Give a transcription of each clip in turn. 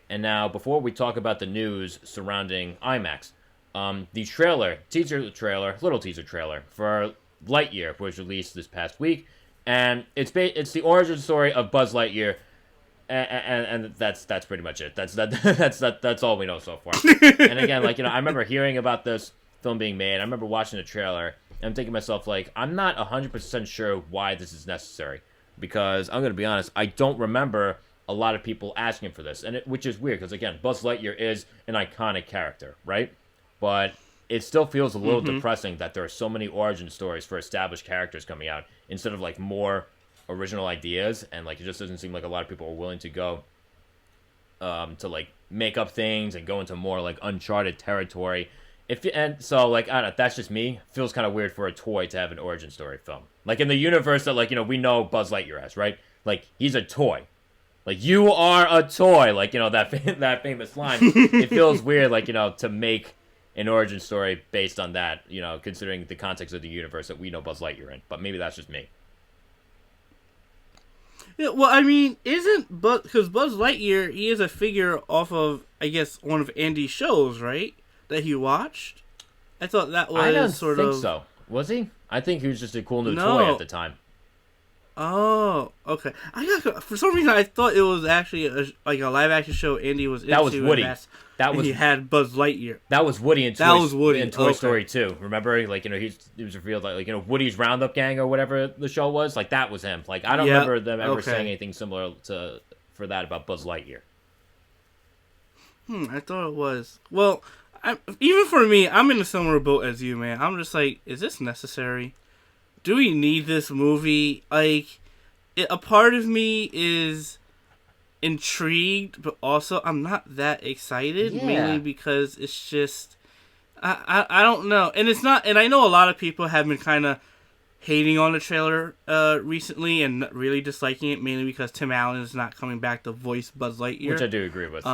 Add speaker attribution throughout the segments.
Speaker 1: And now, before we talk about the news surrounding IMAX, the little teaser trailer for Lightyear was released this past week, and it's the origin story of Buzz Lightyear, and that's pretty much it. That's all we know so far. And again, I remember hearing about this film being made. I remember watching the trailer, and I'm thinking to myself, like, I'm not 100% sure why this is necessary, because I'm gonna be honest, I don't remember a lot of people asking for this, which is weird because again, Buzz Lightyear is an iconic character, right? But it still feels a little depressing that there are so many origin stories for established characters coming out instead of like more original ideas, and like it just doesn't seem like a lot of people are willing to go to like make up things and go into more like uncharted territory. And so like I don't know, that's just me. Feels kind of weird for a toy to have an origin story film, like in the universe that like we know Buzz Lightyear as, right? Like he's a toy. Like, you are a toy. Like, that famous line. It feels weird, like, to make an origin story based on that, considering the context of the universe that we know Buzz Lightyear in. But maybe that's just me.
Speaker 2: Yeah, well, I mean, because Buzz Lightyear, he is a figure off of, I guess, one of Andy's shows, right? That he watched? I thought that was
Speaker 1: I don't
Speaker 2: sort
Speaker 1: think
Speaker 2: of...
Speaker 1: so. Was he? I think he was just a cool new toy at the time.
Speaker 2: Oh, okay. For some reason I thought it was actually a live action show Andy was into.
Speaker 1: That was Woody.
Speaker 2: He had Buzz Lightyear.
Speaker 1: That was Woody in Toy Story 2. Remember, like he was revealed like Woody's Roundup Gang or whatever the show was. Like that was him. Like I don't remember them ever saying anything similar for that about Buzz Lightyear.
Speaker 2: I thought it was. Well, even for me, I'm in a similar boat as you, man. I'm just like, is this necessary? Do we need this movie? Like, a part of me is intrigued, but also I'm not that excited.
Speaker 1: Yeah.
Speaker 2: Mainly because it's just, I don't know, and it's not. And I know a lot of people have been kind of hating on the trailer recently and really disliking it, mainly because Tim Allen is not coming back to voice Buzz Lightyear,
Speaker 1: which I do agree with.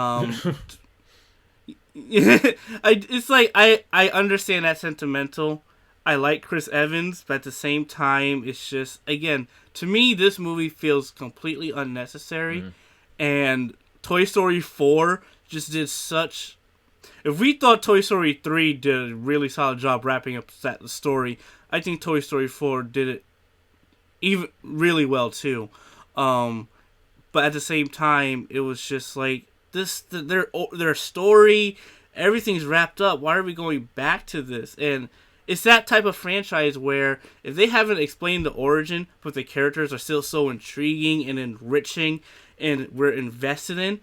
Speaker 2: It's like I understand that sentimental. I like Chris Evans, but at the same time, it's just, again, to me, this movie feels completely unnecessary. And Toy Story 4 just did such... If we thought Toy Story 3 did a really solid job wrapping up that story, I think Toy Story 4 did it even really well, too. But at the same time, it was just like, their story, everything's wrapped up. Why are we going back to this? And it's that type of franchise where if they haven't explained the origin, but the characters are still so intriguing and enriching and we're invested in,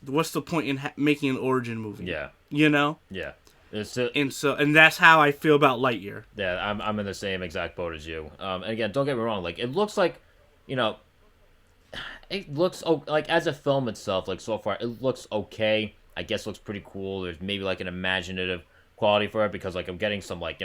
Speaker 2: what's the point in making an origin movie?
Speaker 1: Yeah.
Speaker 2: Yeah. And that's how I feel about Lightyear.
Speaker 1: Yeah, I'm in the same exact boat as you. And again, don't get me wrong. Like, it looks like, it looks, like, as a film itself, like, so far, it looks okay. I guess it looks pretty cool. There's maybe, like, an imaginative quality for it because like I'm getting some like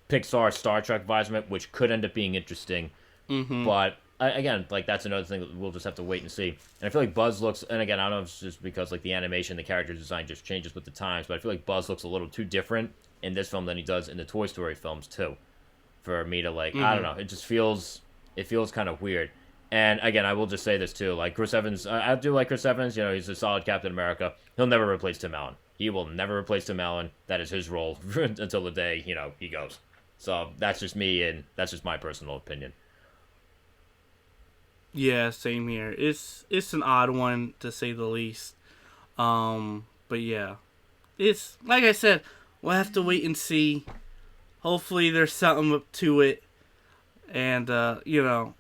Speaker 1: Pixar Star Trek vibes from it, which could end up being interesting. But again, like that's another thing that we'll just have to wait and see. And I feel like Buzz looks, and again, I don't know if it's just because like the animation, the character design just changes with the times, but I feel like Buzz looks a little too different in this film than he does in the Toy Story films too. For me to like, I don't know, it feels kind of weird. And again, I will just say this too, like Chris Evans, I do like Chris Evans. He's a solid Captain America. He'll never replace Tim Allen. He will never replace Tim Allen. That is his role until the day, he goes. So that's just me, and that's just my personal opinion.
Speaker 2: Yeah, same here. It's an odd one, to say the least. But yeah. It's, like I said, we'll have to wait and see. Hopefully there's something to it. And, well,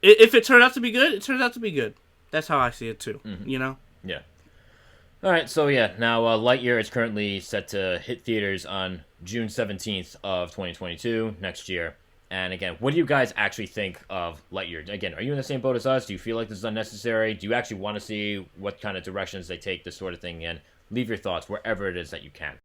Speaker 2: if it turned out to be good, it turns out to be good. That's how I see it, too.
Speaker 1: Yeah. All right, so yeah, now Lightyear is currently set to hit theaters on June 17th of 2022, next year. And again, what do you guys actually think of Lightyear? Again, are you in the same boat as us? Do you feel like this is unnecessary? Do you actually want to see what kind of directions they take this sort of thing in? Leave your thoughts wherever it is that you can.